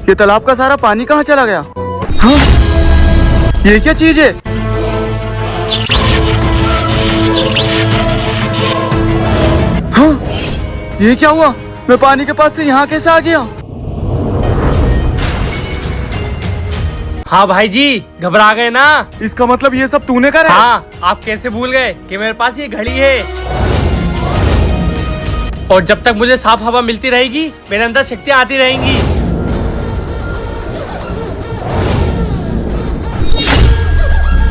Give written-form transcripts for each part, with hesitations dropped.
ये तालाब का सारा पानी कहाँ चला गया? हाँ? ये क्या चीज है? हाँ? ये क्या हुआ? मैं पानी के पास से यहाँ कैसे आ गया? हाँ भाई जी, घबरा गए ना? इसका मतलब ये सब तूने करा? हाँ, आप कैसे भूल गए कि मेरे पास ये घड़ी है? और जब तक मुझे साफ हवा मिलती रहेगी, मेरे अंदर शक्तियाँ आती रहेंगी।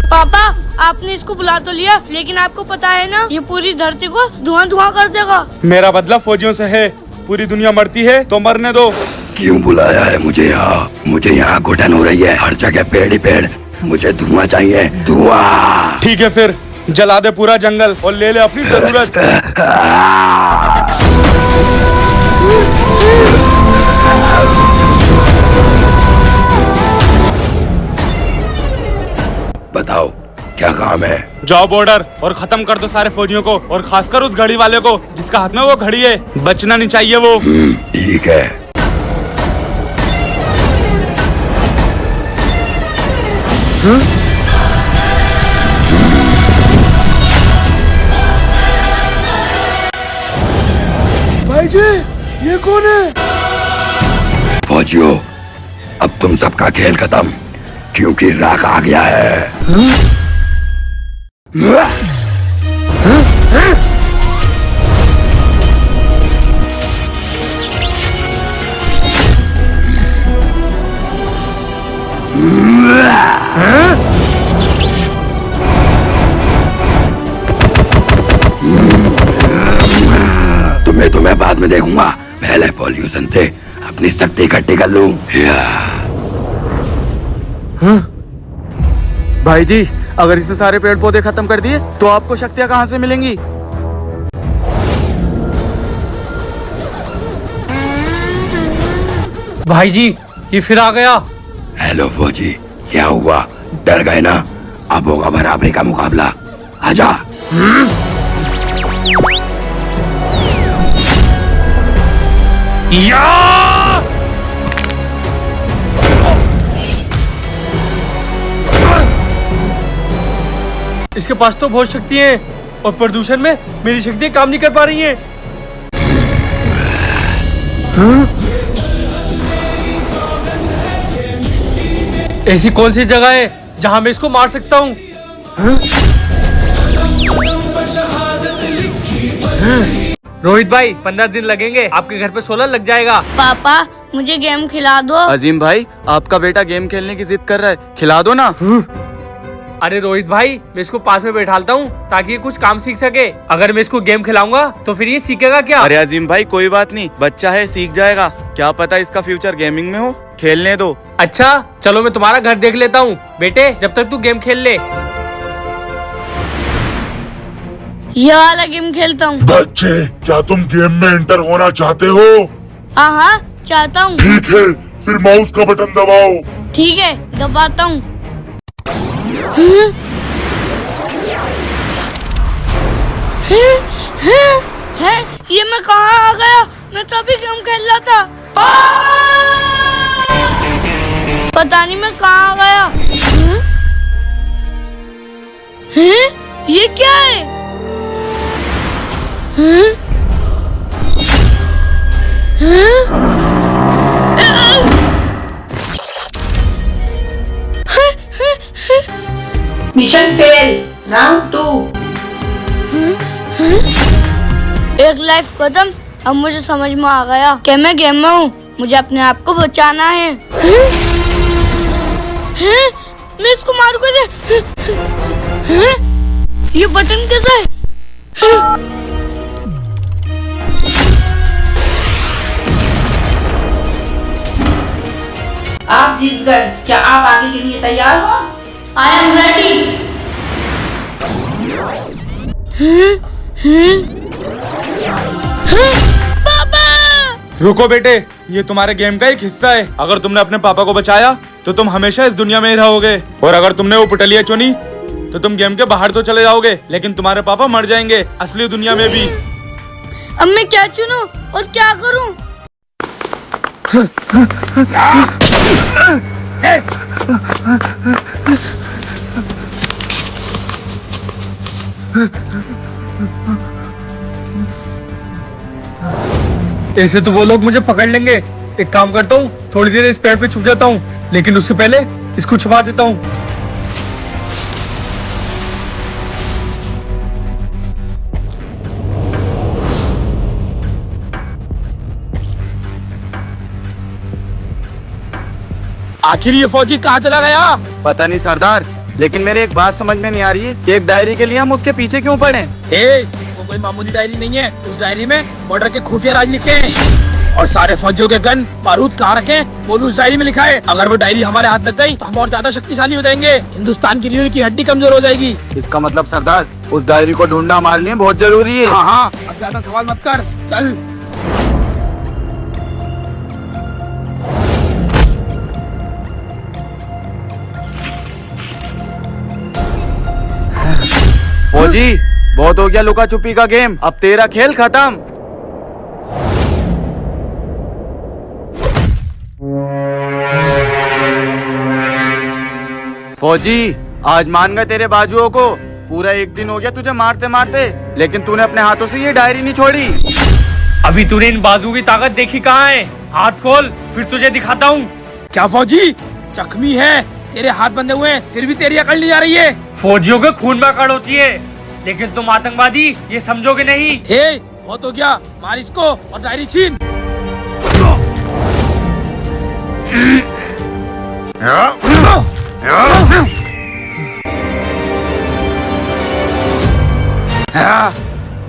पापा, आपने इसको बुला तो लिया, लेकिन आपको पता है ना, ये पूरी धरती को धुआं धुआं कर देगा। मेरा बदला फौजियों से है। पूरी दुनिया मरती है तो मरने दो। क्यों बुलाया है मुझे यहाँ? मुझे यहाँ घुटन हो रही है, हर जगह पेड़ ही पेड़। मुझे धुआं चाहिए, धुआं। ठीक है फिर जला दे पूरा जंगल और ले ले अपनी जरूरत। बताओ क्या काम है? जाओ बॉर्डर और खत्म कर दो सारे फौजियों को, और खासकर उस घड़ी वाले को जिसका हाथ में वो घड़ी है। बचना नहीं चाहिए वो। ठीक है। भाई जी, ये कौन है? फौजियों, अब तुम सबका खेल खत्म, क्योंकि राख आ गया है। तुम्हें बाद में देखूंगा, पहले पॉल्यूशन से अपनी शक्ति इकट्ठी कर लूं। भाई जी, अगर इसने सारे पेड़ पौधे खत्म कर दिए तो आपको शक्तियाँ कहाँ से मिलेंगी? भाई जी, ये फिर आ गया। हेलो फौजी, क्या हुआ? डर गए ना? अब होगा बराबरी का मुकाबला। आजा। या! इसके पास तो बहुत शक्ति है, और प्रदूषण में मेरी शक्तियाँ काम नहीं कर पा रही हैं। ऐसी कौन सी जगह है जहां मैं इसको मार सकता हूँ? रोहित भाई, 15 दिन लगेंगे, आपके घर पे 16 लग जाएगा। पापा, मुझे गेम खिला दो। अजीम भाई, आपका बेटा गेम खेलने की जिद कर रहा है, खिला दो ना। अरे रोहित भाई, मैं इसको पास में बैठालता हूँ ताकि ये कुछ काम सीख सके। अगर मैं इसको गेम खिलाऊंगा तो फिर ये सीखेगा क्या? अरे अजीम भाई, कोई बात नहीं, बच्चा है, सीख जाएगा। क्या पता इसका फ्यूचर गेमिंग में हो, खेलने दो। अच्छा चलो, मैं तुम्हारा घर देख लेता हूँ बेटे, जब तक तू गेम खेल ले। ये वाला गेम खेलता हूँ। बच्चे, क्या तुम गेम में एंटर होना चाहते हो? हाँ, चाहता हूँ। ठीक है, फिर माउस का बटन दबाओ। ठीक है, दबाता हूँ। ये मैं कहाँ आ गया? मैं तो अभी गेम खेल रहा था। पता नहीं मैं कहाँ आ गया। ये क्या है? Mission fail, round 2। एक लाइफ खत्म। अब मुझे समझ में आ गया कि मैं गेम में हूँ, मुझे अपने आप को बचाना है। मैं इसको मारू कैसे? ये बटन कैसा है? आप जीत गए। क्या आप आगे के लिए तैयार हो? I am ready. रुको बेटे, ये तुम्हारे गेम का एक हिस्सा है। अगर तुमने अपने पापा को बचाया तो तुम हमेशा इस दुनिया में ही रहोगे, और अगर तुमने वो पुटलिया चुनी तो तुम गेम के बाहर तो चले जाओगे, लेकिन तुम्हारे पापा मर जाएंगे असली दुनिया में भी। अब मैं क्या चुनूं और क्या करूं? ऐसे तो वो लोग मुझे पकड़ लेंगे। एक काम करता हूँ, थोड़ी देर इस पेड़ पे छुप जाता हूँ, लेकिन उससे पहले इसको छुपा देता हूँ। आखिर ये फौजी कहाँ चला गया? पता नहीं सरदार, लेकिन मेरे एक बात समझ में नहीं आ रही है कि एक डायरी के लिए हम उसके पीछे क्यों पड़े। वो कोई मामूली डायरी नहीं है। उस डायरी में बॉर्डर के खुफिया राज लिखे हैं और सारे फौजियों के गन बारूद कहाँ रखे हैं वो भी उस डायरी में लिखा है। अगर वो डायरी हमारे हाथ लग गई तो हम और ज्यादा शक्तिशाली हो जाएंगे। हिंदुस्तान की रीढ़ की हड्डी कमजोर हो जाएगी। इसका मतलब सरदार, उस डायरी को ढूंढना हमारे लिए बहुत जरूरी है। हाँ हाँ, अब ज्यादा सवाल मत कर, चल। फौजी, बहुत हो गया लुका छुपी का गेम, अब तेरा खेल खत्म। फौजी, आज मान गए तेरे बाजुओं को। पूरा एक दिन हो गया तुझे मारते मारते, लेकिन तूने अपने हाथों से ये डायरी नहीं छोड़ी। अभी तूने इन बाजुओं की ताकत देखी कहाँ है? हाथ खोल, फिर तुझे दिखाता हूँ। क्या फौजी जख्मी है? तेरे हाथ बंधे हुए हैं, फिर भी तेरी अकड़ नहीं आ रही है। फौजियों के खून में अकड़ होती है, लेकिन तुम आतंकवादी ये समझोगे नहीं। हे, बहुत हो गया, मार इसको और डायरी छीन।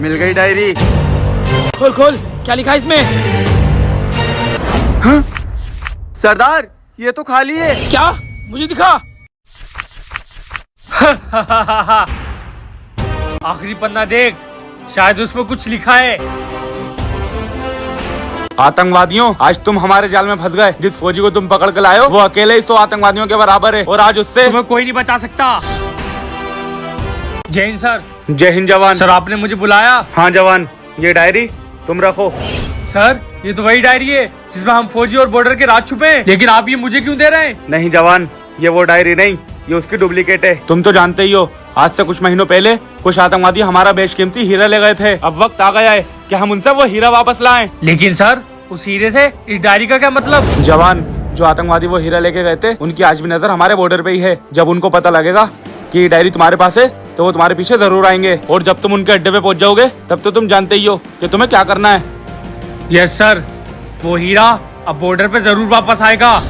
मिल गई डायरी। खोल खोल, क्या लिखा है इसमें? सरदार, ये तो खाली है। क्या? मुझे दिखा। आखिरी पन्ना देख, शायद उसमें कुछ लिखा है। आतंकवादियों, आज तुम हमारे जाल में फंस गए। जिस फौजी को तुम पकड़ कर लाए हो वो अकेले ही 100 आतंकवादियों के बराबर है और आज उससे तुम्हें कोई नहीं बचा सकता। जय हिंद सर। जय हिंद जवान। सर, आपने मुझे बुलाया? हाँ जवान, ये डायरी तुम रखो। सर, ये तो वही डायरी है जिसमें हम फौजी और बॉर्डर के राज छुपे हैं। लेकिन आप ये मुझे क्यों दे रहे हैं? नहीं जवान, ये वो डायरी नहीं, ये उसकी डुप्लीकेट है। तुम तो जानते ही हो, आज से कुछ महीनों पहले कुछ आतंकवादी हमारा बेशकीमती हीरा ले गए थे। अब वक्त आ गया है कि हम उनसे वो हीरा वापस लाएं। लेकिन सर, उस हीरे से इस डायरी का क्या मतलब? जवान, जो आतंकवादी वो हीरा लेके गए थे उनकी आज भी नजर हमारे बॉर्डर पे ही है। जब उनको पता लगेगा कि ये डायरी तुम्हारे पास है तो वो तुम्हारे पीछे जरूर आएंगे और जब तुम उनके अड्डे पे पहुंच जाओगे तब तो तुम जानते ही हो कि तुम्हें क्या करना है। यस सर, वो हीरा अब बॉर्डर पे जरूर वापस आएगा।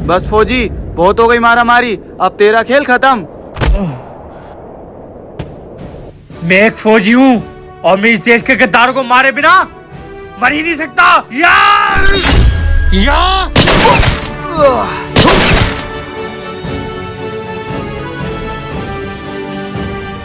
बस फौजी, बहुत हो गई मारा मारी, अब तेरा खेल खत्म। मैं एक फौजी हूँ और मैं इस देश के गद्दारों को मारे बिना मर ही नहीं सकता। या!